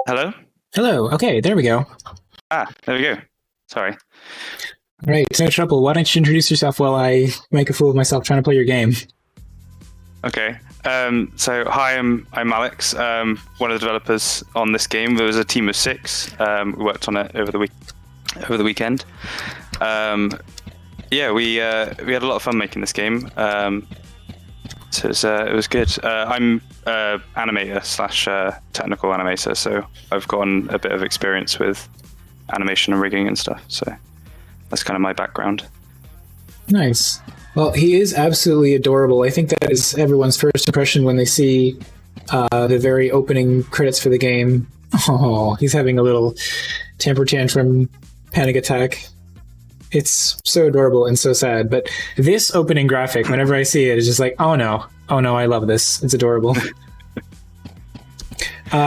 Hello? Hello. Okay, there we go. All There we go. Sorry. right, no trouble. Why don't you introduce yourself while I make a fool of myself trying to play your game? Okay. So hi, I'm Alex. One of the developers on this game. There was a team of six. We worked on it over the weekend. Yeah, we had a lot of fun making this game. So it was good. I'm animator slash technical animator, so I've gotten a bit of experience with animation and rigging and stuff. So that's kind of my background. Nice. Well, he is absolutely adorable. I think that is everyone's first impression when they see the very opening credits for the game. Oh, he's having a little temper tantrum, panic attack. It's so adorable and so sad. But this opening graphic, whenever I see it, is just like, oh no, I love this. It's adorable.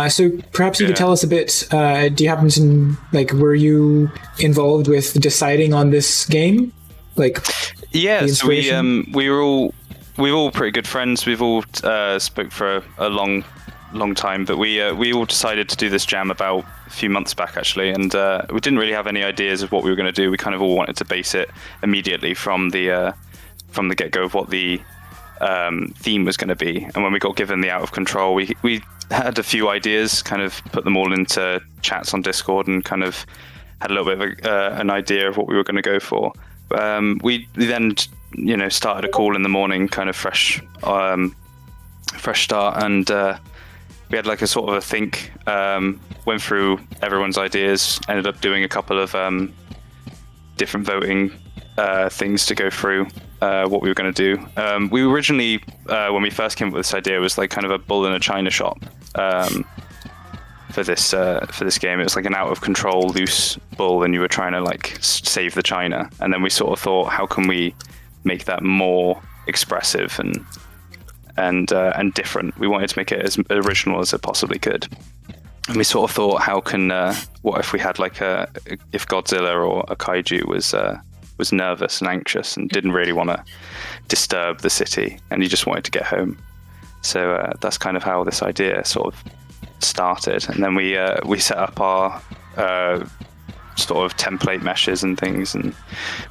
So perhaps you could tell us a bit. Do you happen to were you involved with deciding on this game? Yeah, so we were all pretty good friends. We've all spoke for a long time, but we all decided to do this jam about a few months back actually, and we didn't really have any ideas of what we were going to do. We kind of all wanted to base it immediately from the get-go of what the theme was going to be. And when we got given the out of control, we had a few ideas, kind of put them all into chats on Discord, and kind of had a little bit of an idea of what we were going to go for. We then started a call in the morning, kind of fresh start, and we had like a sort of a think, went through everyone's ideas, ended up doing a couple of different voting things to go through what we were going to do. We originally, when we first came up with this idea, was like kind of a bull in a china shop for this game. It was like an out of control loose bull, and you were trying to like save the china. And then we sort of thought, how can we make that more expressive and different? We wanted to make it as original as it possibly could. And we sort of thought, what if we had if Godzilla or a kaiju was nervous and anxious and didn't really want to disturb the city, and he just wanted to get home. So that's kind of how this idea sort of started. And then we set up our sort of template meshes and things, and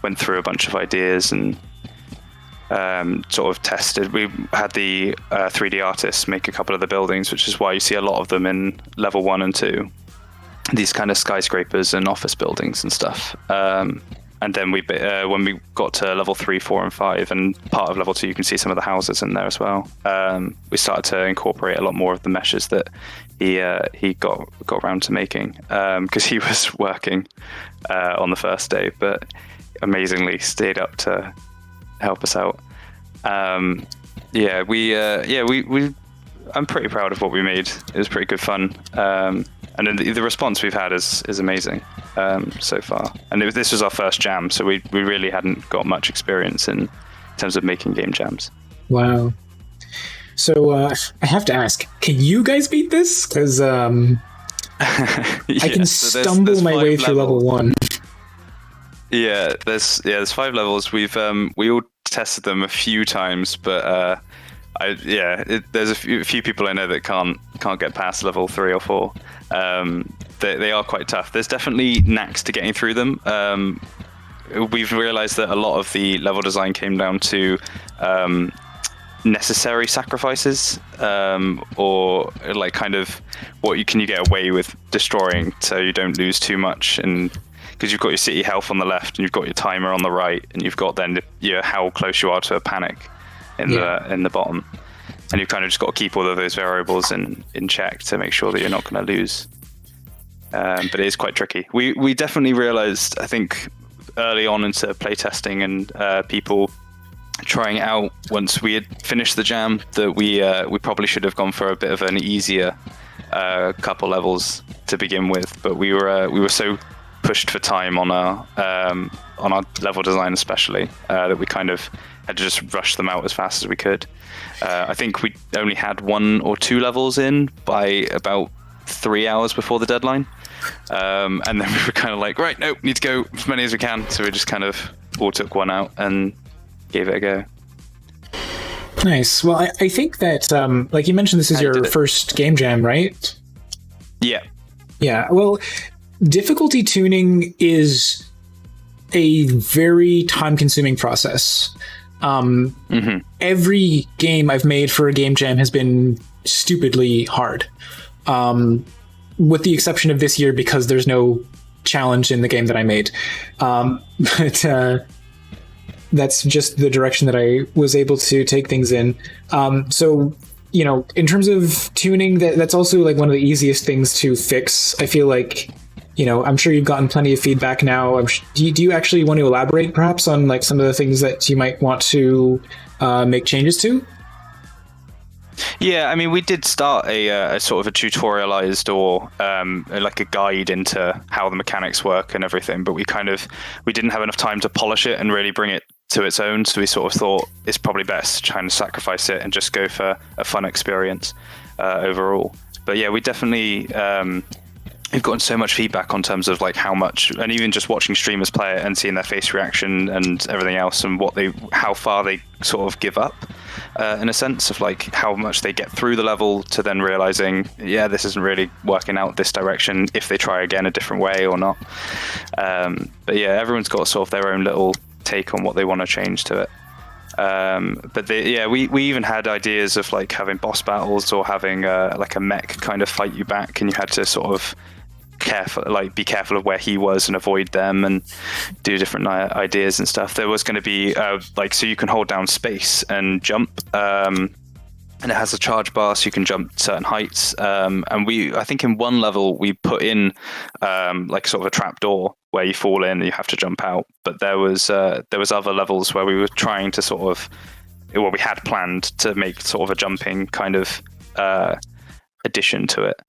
went through a bunch of ideas and sort of tested. We had the 3D artists make a couple of the buildings, which is why you see a lot of them in level 1 and 2, these kind of skyscrapers and office buildings and stuff. And then when we got to level 3, 4, and 5, and part of level 2, you can see some of the houses in there as well. We started to incorporate a lot more of the meshes that he got around to making, because he was working on the first day, but amazingly stayed up to help us out. I'm pretty proud of what we made. It was pretty good fun. And then the response we've had is amazing so far. And this was our first jam, so we really hadn't got much experience in terms of making game jams. Wow. So I have to ask, can you guys beat this? Because I can stumble my way through level 1. Yeah, there's 5 levels. We all tested them a few times, but there's a few people I know that can't get past level 3 or 4. They are quite tough. There's definitely knacks to getting through them. We've realized that a lot of the level design came down to necessary sacrifices, or like kind of what you get away with destroying, so you don't lose too much. And because you've got your city health on the left, and you've got your timer on the right, and you've got then how close you are to a panic in the bottom, and you've kind of just got to keep all of those variables in check to make sure that you're not going to lose. But it is quite tricky. We definitely realized, I think, early on into playtesting and people trying it out, once we had finished the jam, that we probably should have gone for a bit of an easier couple levels to begin with. But we were so pushed for time on our level design especially, that we kind of had to just rush them out as fast as we could. I think we only had 1 or 2 levels in by about 3 hours before the deadline, and then we were kind of like, right, nope, need to go as many as we can. So we just kind of all took one out and gave it a go. Nice. Well, I think that, like you mentioned, this is your first game jam, right? Yeah. Yeah, well, difficulty tuning is a very time-consuming process. Every game I've made for a game jam has been stupidly hard, with the exception of this year because there's no challenge in the game that I made. But that's just the direction that I was able to take things in. So, in terms of tuning, that's also like one of the easiest things to fix. I feel like, I'm sure you've gotten plenty of feedback now. Do you actually want to elaborate perhaps on like some of the things that you might want to make changes to? Yeah, I mean, we did start a sort of a tutorialized or like a guide into how the mechanics work and everything, but we didn't have enough time to polish it and really bring it to its own. So we sort of thought it's probably best to try and sacrifice it and just go for a fun experience overall. But yeah, we definitely we've gotten so much feedback on terms of like how much, and even just watching streamers play it and seeing their face reaction and everything else, and how far they sort of give up, in a sense of like how much they get through the level to then realizing, yeah, this isn't really working out this direction if they try again a different way or not. But yeah, everyone's got sort of their own little take on what they want to change to it. But we even had ideas of like having boss battles or having like a mech kind of fight you back, and you had to sort of be careful of where he was and avoid them and do different ideas and stuff. There was going to be so you can hold down space and jump, and it has a charge bar so you can jump certain heights, and I think in one level we put in like sort of a trap door where you fall in and you have to jump out. But there was other levels where we were trying to we had planned to make sort of a jumping kind of addition to it.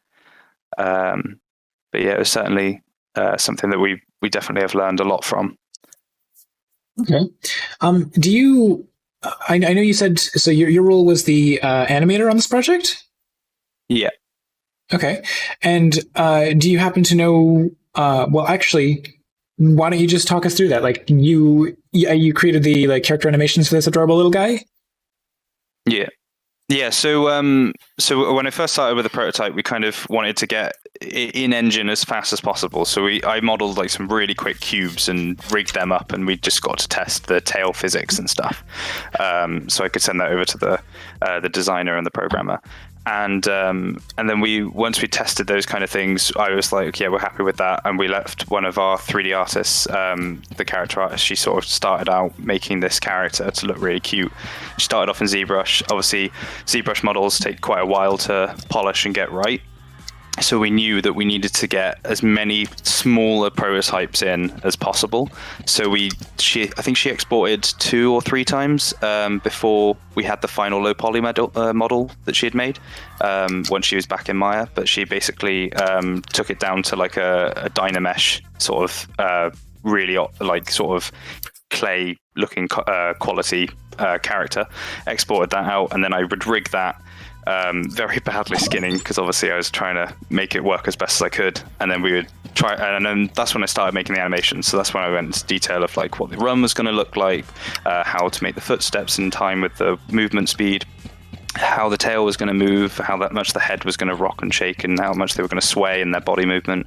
But yeah, it was certainly something that we definitely have learned a lot from. Okay. Do you? I know you said so. Your role was the animator on this project. Yeah. Okay. And do you happen to know? Well, actually, why don't you just talk us through that? Like you created the like character animations for this adorable little guy. Yeah. Yeah, so when I first started with the prototype, we kind of wanted to get in engine as fast as possible. So I modeled like some really quick cubes and rigged them up, and we just got to test the tail physics and stuff. So I could send that over to the designer and the programmer. And then once we tested those kind of things, I was like, yeah, we're happy with that. And we left one of our 3D artists, the character artist, she sort of started out making this character to look really cute. She started off in ZBrush. Obviously, ZBrush models take quite a while to polish and get right. So we knew that we needed to get as many smaller prototypes in as possible. So I think she exported 2 or 3 times before we had the final low poly model that she had made once she was back in Maya. But she basically took it down to like a Dynamesh sort of really like sort of clay looking quality character, exported that out, and then I would rig that. Very badly skinning because obviously I was trying to make it work as best as I could, and then we would try, and then that's when I started making the animations. So that's when I went into detail of like what the run was going to look like, how to make the footsteps in time with the movement speed, how the tail was going to move, how that much the head was going to rock and shake, and how much they were going to sway in their body movement,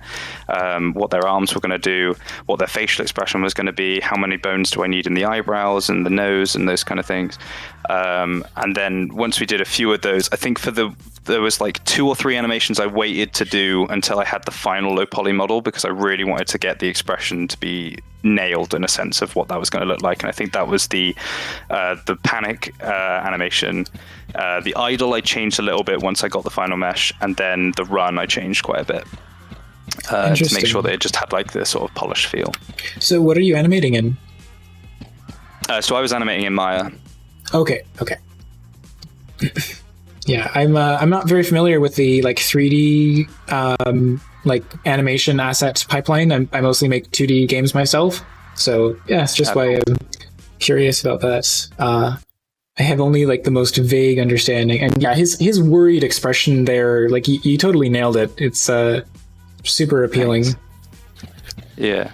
what their arms were going to do, what their facial expression was going to be, how many bones do I need in the eyebrows and the nose and those kind of things. And then once we did a few of those, I think there was like 2 or 3 animations I waited to do until I had the final low poly model, because I really wanted to get the expression to be nailed in a sense of what that was going to look like. And I think that was the Panik animation. The idle I changed a little bit once I got the final mesh, and then the run I changed quite a bit to make sure that it just had like this sort of polished feel. So what are you animating in? So I was animating in Maya. Okay. Yeah, I'm not very familiar with the like 3D like animation asset pipeline. I mostly make 2D games myself, so yeah, it's just why I'm curious about that. I have only like the most vague understanding, and yeah, his worried expression there, like you totally nailed it. It's super appealing. Thanks. Yeah,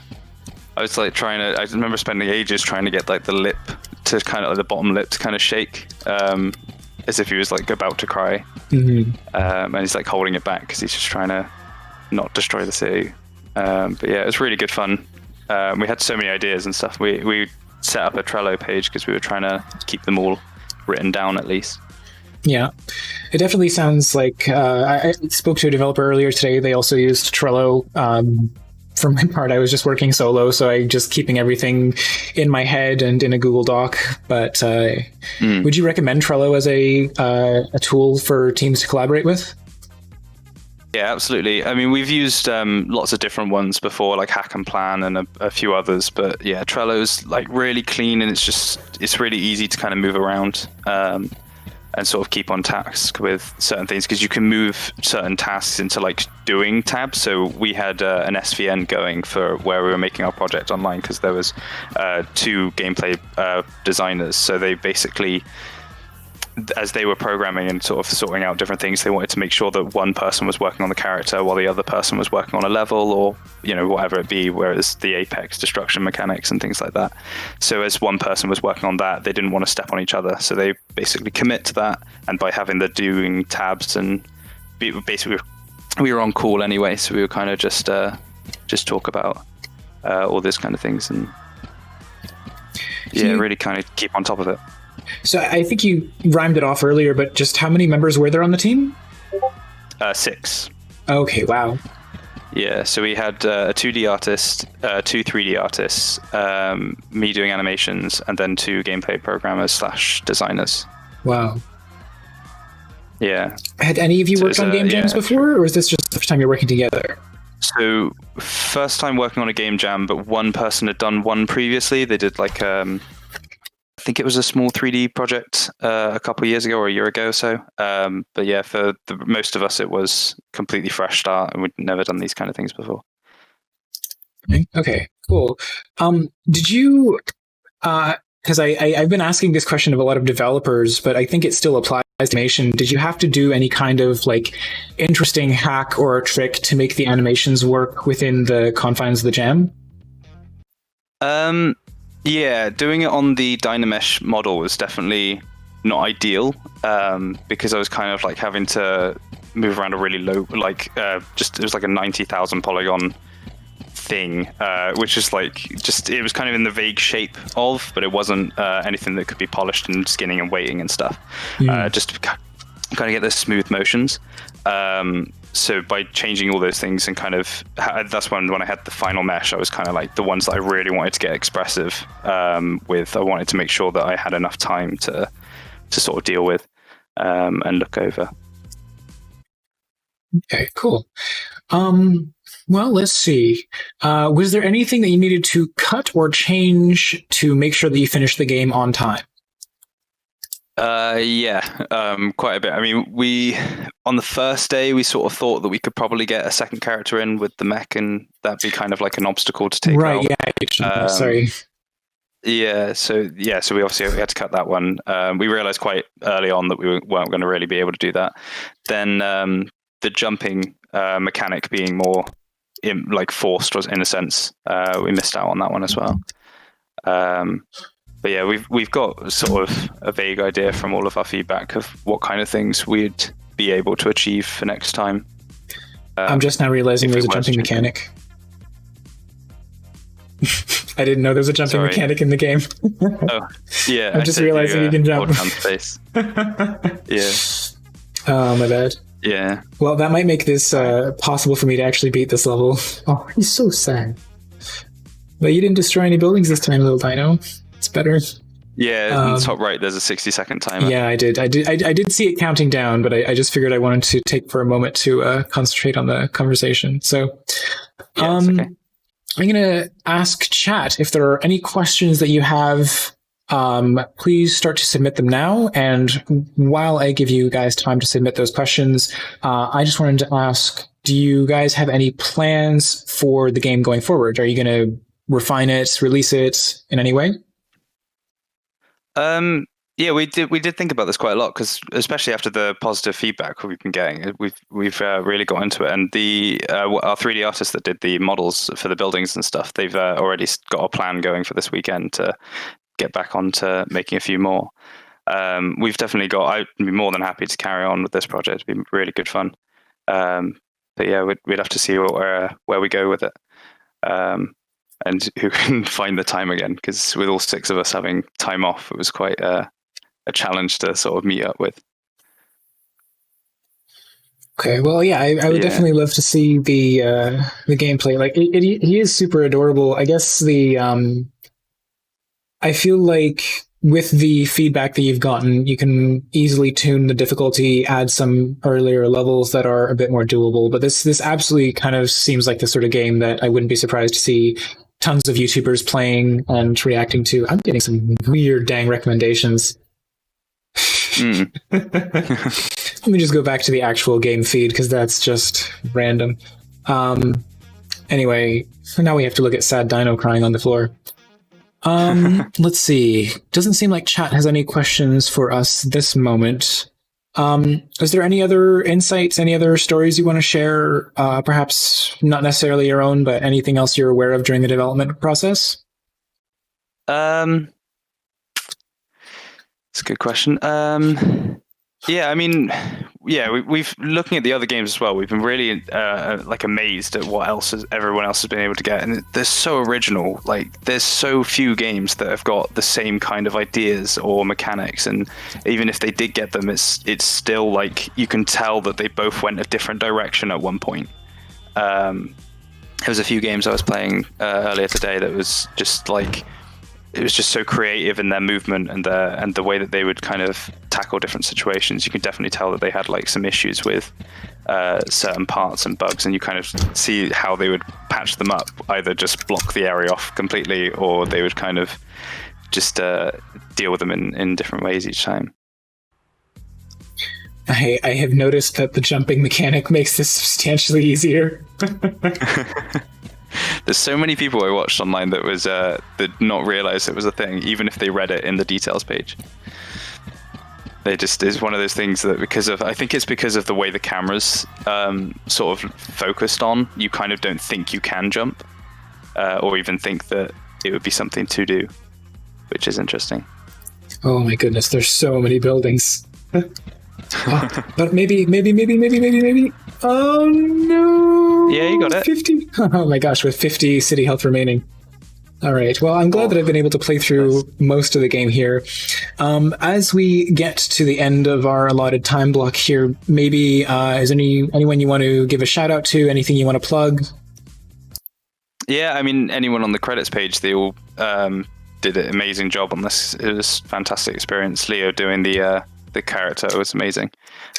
I was like I remember spending ages trying to get like the lip to kind of like the bottom lip to kind of shake, as if he was like about to cry. Mm-hmm. And he's like holding it back because he's just trying to not destroy the city. But yeah, it was really good fun. We had so many ideas and stuff. We set up a Trello page because we were trying to keep them all written down at least. Yeah, it definitely sounds like I spoke to a developer earlier today. They also used Trello. For my part, I was just working solo, so I just keeping everything in my head and in a Google Doc. But would you recommend Trello as a tool for teams to collaborate with? Yeah, absolutely. I mean, we've used lots of different ones before, like Hack and Plan and a few others. But yeah, Trello's like really clean, and it's really easy to kind of move around and sort of keep on task with certain things, because you can move certain tasks into like doing tabs. So we had an SVN going for where we were making our project online, because there was 2 gameplay designers. So they basically, as they were programming and sort of sorting out different things, they wanted to make sure that one person was working on the character while the other person was working on a level, or whatever it be, whereas the Apex destruction mechanics and things like that. So as one person was working on that, they didn't want to step on each other, so they basically commit to that. And by having the doing tabs, and basically we were on call anyway, so we were kind of just talk about all these kind of things, and really kind of keep on top of it. So I think you rhymed it off earlier, but just how many members were there on the team? 6. Okay, wow. Yeah, so we had a 2D artist, 2 3D artists, me doing animations, and then 2 gameplay programmers / designers. Wow. Yeah. Had any of you worked on game jams before, or is this just the first time you're working together? So first time working on a game jam, but one person had done one previously. They did like I think it was a small 3D project a couple of years ago or a year ago or so. But yeah, for most of us, it was completely fresh start, and we'd never done these kind of things before. Okay, cool. Did you, because I've been asking this question of a lot of developers, but I think it still applies to animation. Did you have to do any kind of like interesting hack or a trick to make the animations work within the confines of the jam? Yeah, doing it on the Dynamesh model was definitely not ideal, because I was kind of like having to move around a really low, like it was like a 90,000 polygon thing, which is like it was kind of in the vague shape of, but it wasn't anything that could be polished and skinning and weighting and stuff, just to kind of get those smooth motions. So by changing all those things and kind of, that's when I had the final mesh, I was kind of like the ones that I really wanted to get expressive with. I wanted to make sure that I had enough time to sort of deal with and look over. Okay, cool. Well, let's see. Was there anything that you needed to cut or change to make sure that you finished the game on time? Quite a bit. I mean, on the first day, we sort of thought that we could probably get a second character in with the mech, and that'd be kind of like an obstacle to take out. Right, yeah, sorry. Yeah, so we obviously had to cut that one. We realized quite early on that we weren't going to really be able to do that. Then the jumping mechanic being more forced, was in a sense, we missed out on that one as well. But yeah, we've got sort of a vague idea from all of our feedback of what kind of things we'd be able to achieve for next time. I'm just now realizing there's a jumping mechanic. I didn't know there was a jumping mechanic in the game. Oh, yeah. I'm just realizing you can jump. Space. Yeah. Oh, my bad. Yeah. Well, that might make this possible for me to actually beat this level. Oh, he's so sad. But you didn't destroy any buildings this time, little dino. It's better. Yeah, in the top right, there's a 60-second timer. Yeah, I did see it counting down, but I just figured I wanted to take for a moment to concentrate on the conversation. So, yeah, it's okay. I'm going to ask chat if there are any questions that you have. Please start to submit them now. And while I give you guys time to submit those questions, I just wanted to ask, do you guys have any plans for the game going forward? Are you going to refine it, release it in any way? Yeah, we did think about this quite a lot, because especially after the positive feedback we've been getting, we've really got into it. And our 3D artists that did the models for the buildings and stuff, they've already got a plan going for this weekend to get back onto making a few more. We've definitely got. I'd be more than happy to carry on with this project. It'd be really good fun. but yeah, we'd have to see where we go with it, and who can find the time again. Because with all 6 of us having time off, it was quite a challenge to sort of meet up with. Okay, well, yeah, I would definitely love to see the gameplay. Like, he is super adorable. I guess I feel like with the feedback that you've gotten, you can easily tune the difficulty, add some earlier levels that are a bit more doable. But this absolutely kind of seems like the sort of game that I wouldn't be surprised to see tons of YouTubers playing and reacting to. I'm getting some weird dang recommendations. Let me just go back to the actual game feed because that's just random. Anyway, so now we have to look at sad Dino crying on the floor. Let's see. Doesn't seem like chat has any questions for us this moment. Is there any other insights, any other stories you want to share? Perhaps not necessarily your own, but anything else you're aware of during the development process? It's a good question. Yeah, I mean, yeah, we've looking at the other games as well. We've been really like amazed at what everyone else has been able to get, and they're so original. Like, there's so few games that have got the same kind of ideas or mechanics, and even if they did get them, it's still like you can tell that they both went a different direction at one point. There was a few games I was playing earlier today that was just like. It was just so creative in their movement and the way that they would kind of tackle different situations. You can definitely tell that they had like some issues with certain parts and bugs, and you kind of see how they would patch them up, either just block the area off completely, or they would kind of just deal with them in different ways each time. I have noticed that the jumping mechanic makes this substantially easier. There's so many people I watched online that did not realize it was a thing, even if they read it in the details page. They just is one of those things that I think it's because of the way the camera's sort of focused on, you kind of don't think you can jump, or even think that it would be something to do, which is interesting. Oh my goodness, there's so many buildings. But maybe. Oh no! Yeah, you got it. 50. Oh my gosh, with 50 city health remaining. All right. Well, I'm glad that I've been able to play through most of the game here. As we get to the end of our allotted time block here, maybe is anyone you want to give a shout out to? Anything you want to plug? Yeah, I mean, anyone on the credits page, they all did an amazing job on this. It was a fantastic experience. Leo doing the character was amazing.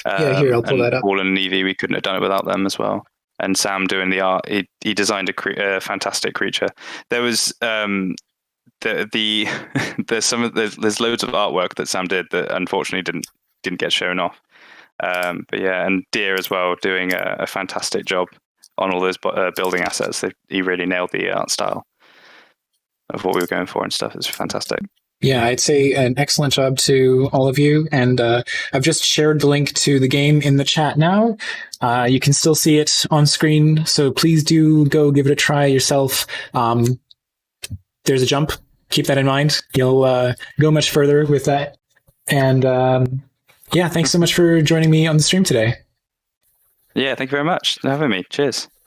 Yeah, here, I'll pull that up. Paul and Evie, we couldn't have done it without them as well. And Sam doing the art, he designed a fantastic creature. There was there's loads of artwork that Sam did that unfortunately didn't get shown off. But yeah, and Deer as well doing a fantastic job on all those building assets. He really nailed the art style of what we were going for and stuff. It's fantastic. Yeah, I'd say an excellent job to all of you. And I've just shared the link to the game in the chat now. You can still see it on screen, so please do go give it a try yourself. There's a jump. Keep that in mind. You'll go much further with that. And yeah, thanks so much for joining me on the stream today. Yeah, thank you very much for having me. Cheers.